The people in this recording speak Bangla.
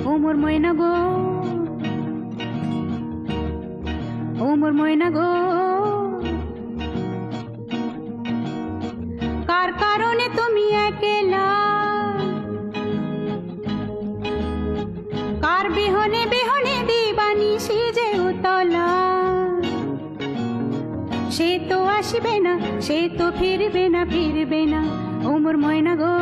ও মোর ময়না গো, ও মোর ময়না গো, কার কারণে তুমি একলা, কার বিহনে বিহনে দিবানিশি যে উতলা। সে তো আসবে না, সে তো ফিরবে না, ফিরবে না, ও মোর ময়না গো।